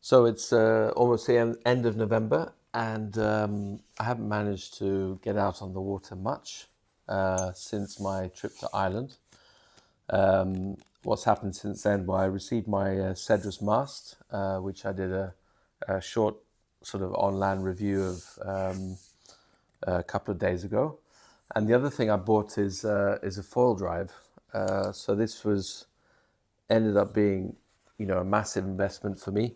So it's almost the end of November, and I haven't managed to get out on the water much since my trip to Ireland. What's happened since then? Well, I received my Cedrus mast, which I did a short sort of on-land review of a couple of days ago. And the other thing I bought is a foil drive. So this ended up being, a massive investment for me.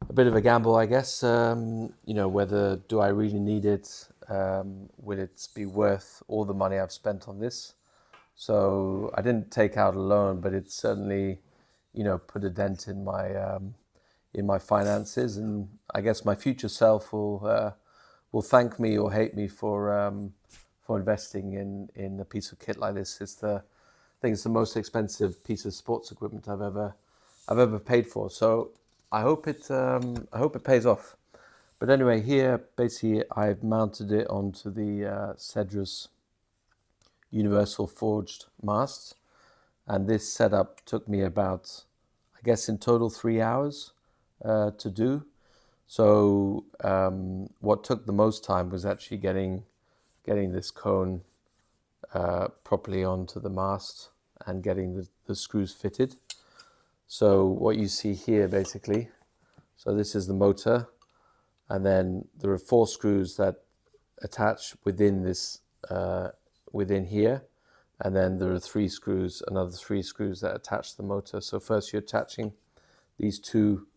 A bit of a gamble, I guess. Whether do I really need it? Will it be worth all the money I've spent on this? So I didn't take out a loan, but it certainly, put a dent in my finances, and I guess my future self will thank me or hate me for investing in a piece of kit like this. I think it's the most expensive piece of sports equipment I've ever paid for. So I hope it pays off. But anyway, here basically I've mounted it onto the Cedrus universal forged masts, and this setup took me about, I guess, in total 3 hours to do. So what took the most time was actually getting this cone properly onto the mast and getting the screws fitted. So what you see here basically, so this is the motor, and then there are 4 screws that attach within this within here, and then there are another three screws that attach the motor. So first you're attaching these 2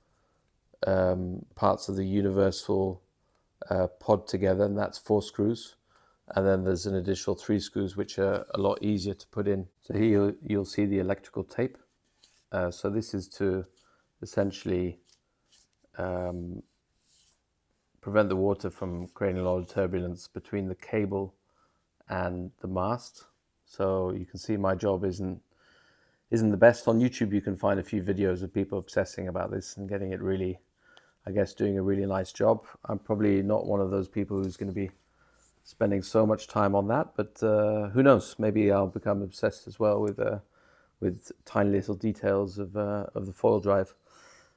parts of the universal pod together, and that's 4 screws. And then there's an additional 3 screws which are a lot easier to put in. So here you'll see the electrical tape. So this is to essentially prevent the water from creating a lot of turbulence between the cable and the mast. So you can see my job isn't the best. On YouTube you can find a few videos of people obsessing about this and getting it really, I guess, doing a really nice job. I'm probably not one of those people who's going to be spending so much time on that, but who knows, maybe I'll become obsessed as well with tiny little details of the foil drive.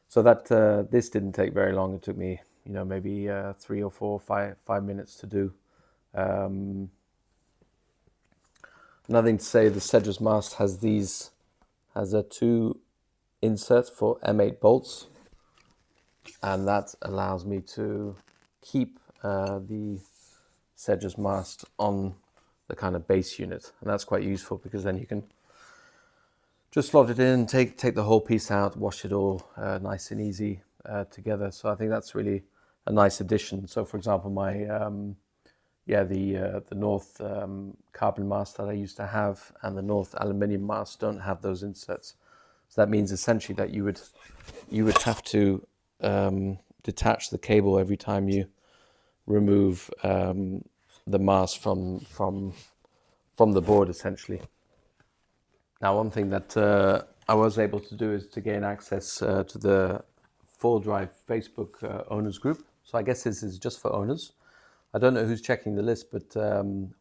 So that this didn't take very long. It took me, maybe 3 or 4 or 5 minutes to do. Another thing to say, the Cedrus mast has 2 inserts for M8 bolts, and that allows me to keep the Cedrus mast on the kind of base unit, and that's quite useful because then you can just slot it in, take the whole piece out, wash it all nice and easy together. So I think that's really a nice addition. So for example, my the North carbon mast that I used to have and the North aluminium mast don't have those inserts. So that means essentially that you would have to detach the cable every time you remove the mast from the board, essentially. Now, one thing that I was able to do is to gain access to the Foil Drive Facebook owners group. So I guess this is just for owners. I don't know who's checking the list, but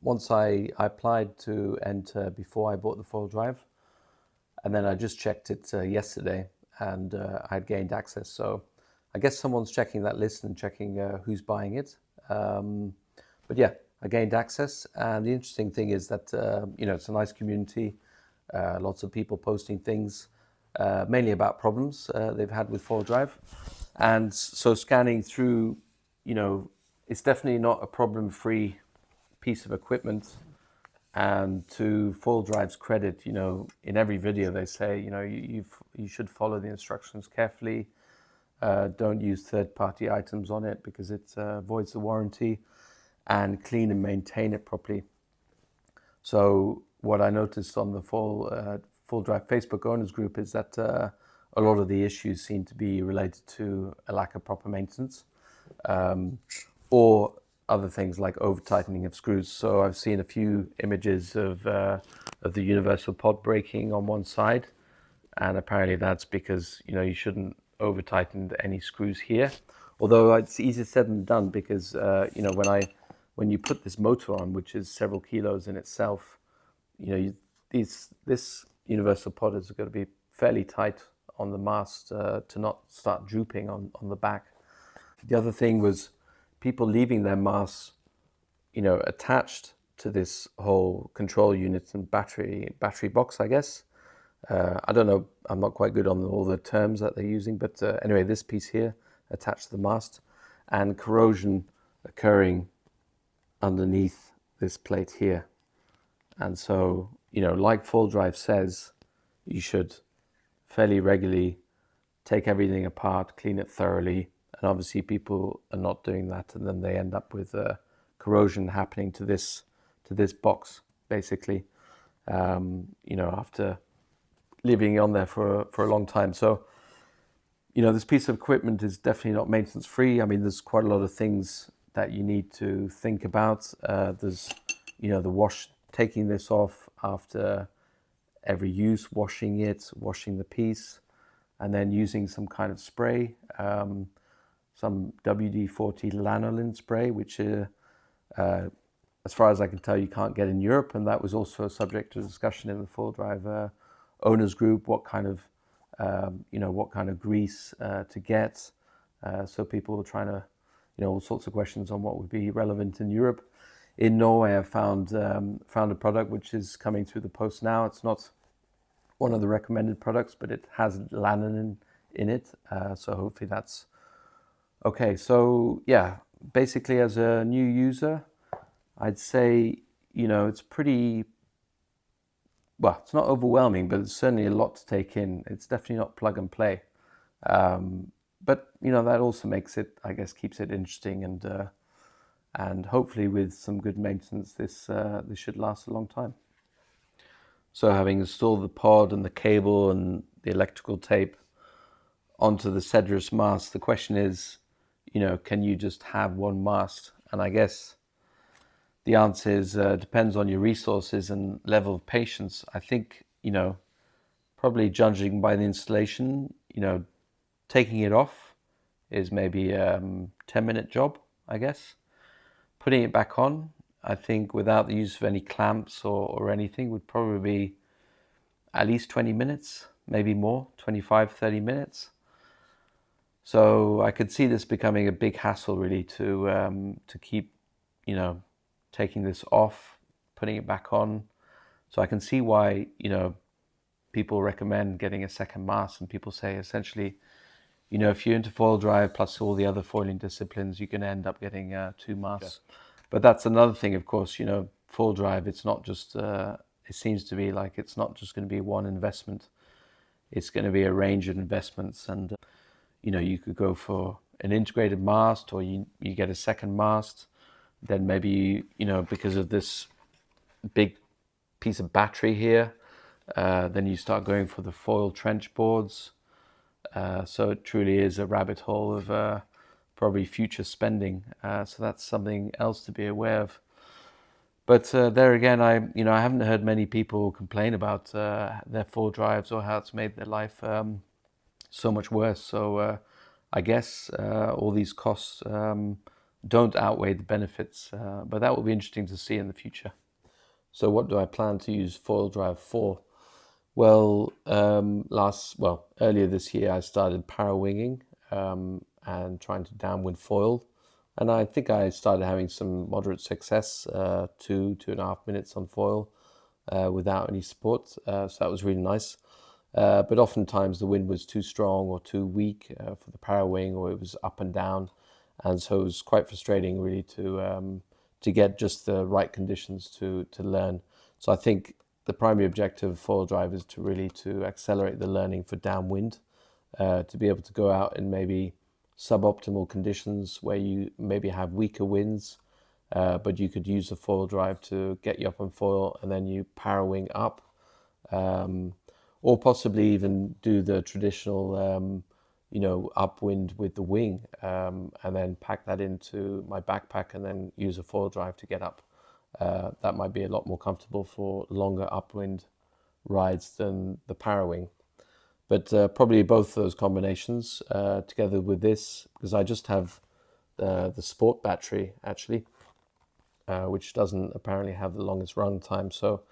once I applied to enter before I bought the Foil Drive, and then I just checked it yesterday, and I had gained access. So I guess someone's checking that list and checking who's buying it. But yeah, I gained access, and the interesting thing is that it's a nice community. Lots of people posting things, mainly about problems they've had with Foil Drive. And so scanning through, it's definitely not a problem-free piece of equipment. And to Foil Drive's credit, in every video they say, you should follow the instructions carefully. Don't use third-party items on it because it voids the warranty, and clean and maintain it properly. So what I noticed on the Foil Drive Facebook owners group is that a lot of the issues seem to be related to a lack of proper maintenance, or other things like over tightening of screws. So I've seen a few images of the universal pod breaking on one side, and apparently that's because you shouldn't over tighten any screws here. Although it's easier said than done, because when you put this motor on, which is several kilos in itself, this universal pod is going to be fairly tight the mast to not start drooping on the back. The other thing was people leaving their masts, attached to this whole control unit and battery box, I guess. I don't know, I'm not quite good on all the terms that they're using, but anyway, this piece here attached to the mast, and corrosion occurring underneath this plate here. And so, like Full Drive says, you should fairly regularly take everything apart, clean it thoroughly, and obviously people are not doing that, and then they end up with corrosion happening to this box, basically, after leaving it on there for a long time. So, this piece of equipment is definitely not maintenance free. I mean, there's quite a lot of things that you need to think about. There's, taking this off after every use, washing the piece, and then using some kind of spray, some WD-40 lanolin spray, which as far as I can tell, you can't get in Europe. And that was also a subject of discussion in the Full Drive owners group, what kind of grease to get. So people were trying to, all sorts of questions on what would be relevant in Europe. In Norway, I found a product which is coming through the post now. It's not one of the recommended products, but it has lanolin in it. So hopefully that's okay. So yeah, basically as a new user, I'd say, it's pretty, well, it's not overwhelming, but it's certainly a lot to take in. It's definitely not plug and play. But, that also makes it, I guess, keeps it interesting, and hopefully with some good maintenance, this should last a long time. So having installed the pod and the cable and the electrical tape onto the Cedrus mast, the question is, can you just have one mast? And I guess the answer is depends on your resources and level of patience. I think, probably judging by the installation, taking it off is maybe a 10-minute job, I guess. Putting it back on, I think without the use of any clamps or anything, would probably be at least 20 minutes, maybe more, 25, 30 minutes. So I could see this becoming a big hassle really to keep, taking this off, putting it back on. So I can see why, people recommend getting a second mast, and people say essentially, if you're into foil drive plus all the other foiling disciplines, you're going to end up getting 2 masts. Yeah. But that's another thing, of course, full drive, it's not just, it seems to be like it's not just going to be one investment. It's going to be a range of investments. And, you could go for an integrated mast, or you get a second mast. Then maybe, because of this big piece of battery here, then you start going for the foil trench boards. So it truly is a rabbit hole of probably future spending. So that's something else to be aware of. But there again, I haven't heard many people complain about their full drives or how it's made their life so much worse. So I guess all these costs don't outweigh the benefits, but that will be interesting to see in the future. So what do I plan to use foil drive for? Well, earlier this year I started para winging and trying to downwind foil, and I think I started having some moderate success, 2.5 minutes on foil without any support, so that was really nice. But oftentimes the wind was too strong or too weak for the para wing, or it was up and down, and so it was quite frustrating really to get just the right conditions to learn. So I think the primary objective of foil drive is to accelerate the learning for downwind, to be able to go out in maybe suboptimal conditions where you maybe have weaker winds, but you could use the foil drive to get you up on foil, and then you para wing up, or possibly even do the traditional upwind with the wing, and then pack that into my backpack and then use a foil drive to get up. That might be a lot more comfortable for longer upwind rides than the para wing. But probably both of those combinations together with this, because I just have the sport battery actually, which doesn't apparently have the longest run time. So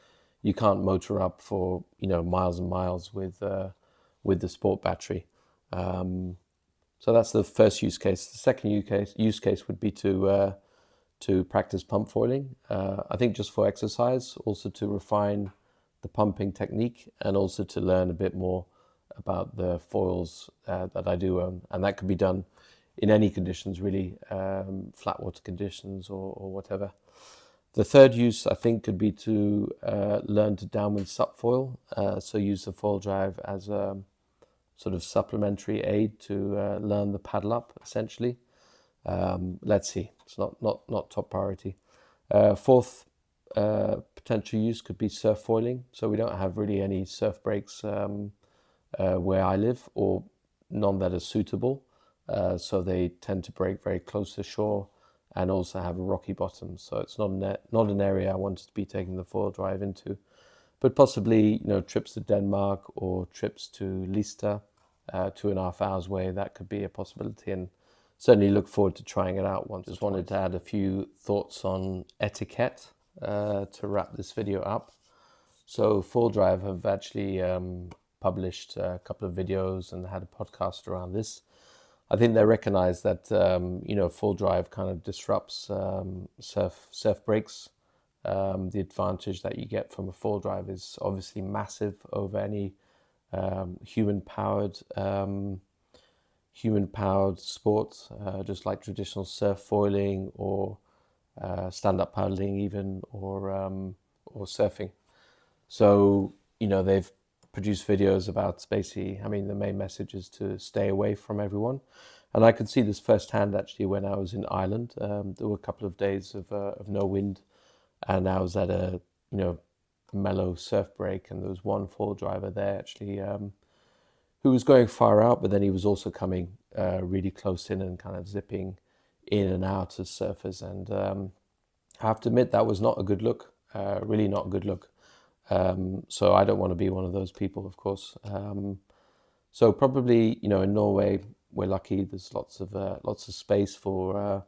you can't motor up for miles and miles with with the sport battery. So that's the first use case. The second use case would be to practice pump foiling. I think just for exercise, also to refine the pumping technique, and also to learn a bit more about the foils that I do own. And that could be done in any conditions, really, flat water conditions or whatever. The third use, I think, could be to learn to downwind subfoil. So use the foil drive as a sort of supplementary aid to learn the paddle up, essentially. Let's see. It's not top priority. Fourth potential use could be surf foiling. So we don't have really any surf breaks where I live, or none that are suitable. So they tend to break very close to shore and also have a rocky bottom. So it's not an area I wanted to be taking the foil drive into. But possibly, trips to Denmark or trips to Lister, 2.5 hours away, that could be a possibility, and certainly look forward to trying it out once. Just wanted to add a few thoughts on Etiquette to wrap this video up. So Full Drive have actually published a couple of videos and had a podcast around this. I think they recognize that Full Drive kind of disrupts surf breaks. The advantage that you get from a full drive is obviously massive over any human-powered sport, just like traditional surf foiling or stand-up paddling, even, or surfing. So they've produced videos about basically, the main message is to stay away from everyone. And I could see this firsthand actually when I was in Ireland. There were a couple of days of no wind, and I was at a mellow surf break, and there was one full driver there actually who was going far out, but then he was also coming really close in and kind of zipping in and out as surfers. And I have to admit that was not a good look, really not a good look. So I don't want to be one of those people, of course. So probably, in Norway, we're lucky. There's lots of space for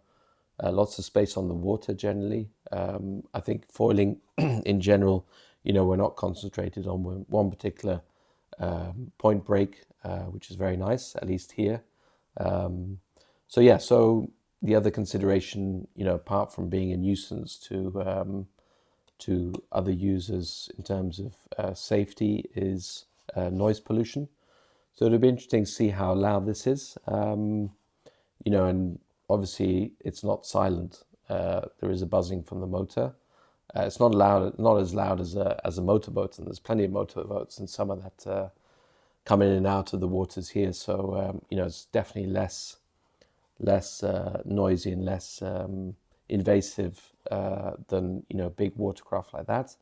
lots of space on the water generally. I think foiling in general, we're not concentrated on one particular point break, which is very nice, at least here. So the other consideration, apart from being a nuisance to other users in terms of safety, is noise pollution. So it'll be interesting to see how loud this is. And obviously it's not silent. There is a buzzing from the motor. It's not as loud as a motorboat, and there's plenty of motorboats and some of that come in and out of the waters here. So it's definitely less noisy and less invasive than big watercraft like that.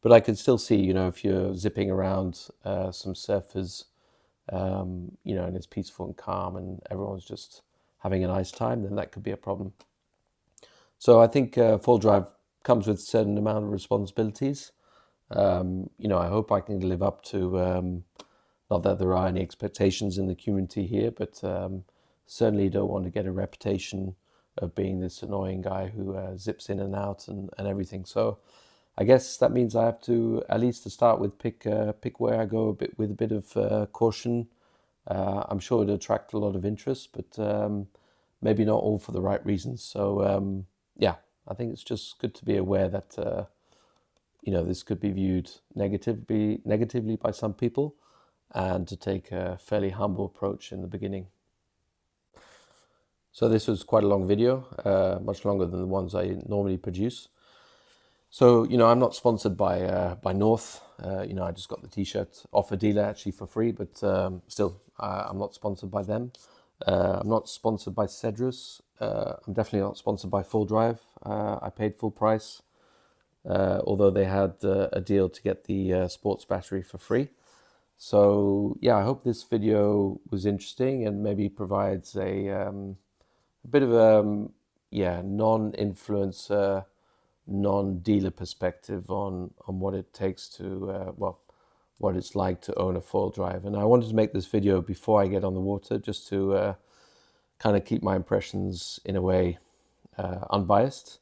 But I could still see if you're zipping around some surfers, and it's peaceful and calm and everyone's just having a nice time, then that could be a problem. So I think full drive comes with a certain amount of responsibilities. I hope I can live up to, not that there are any expectations in the community here, but certainly don't want to get a reputation of being this annoying guy who zips in and out and everything. So I guess that means I have to, at least to start with, pick where I go with a bit of caution. I'm sure it'll attract a lot of interest, but maybe not all for the right reasons. So I think it's just good to be aware that this could be viewed negatively by some people, and to take a fairly humble approach in the beginning. So this was quite a long video, much longer than the ones I normally produce. So, I'm not sponsored by North. I just got the t-shirt off a dealer actually for free, but still, I'm not sponsored by them. I'm not sponsored by Cedrus. I'm definitely not sponsored by Full Drive. I paid full price, although they had a deal to get the sports battery for free. So, I hope this video was interesting and maybe provides a bit of a non-influencer, non-dealer perspective on what it takes to, what it's like to own a foil drive. And I wanted to make this video before I get on the water, just to kind of keep my impressions in a way unbiased.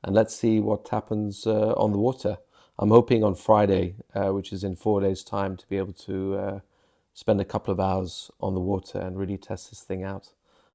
And let's see what happens on the water. I'm hoping on Friday, which is in 4 days' time, to be able to spend a couple of hours on the water and really test this thing out.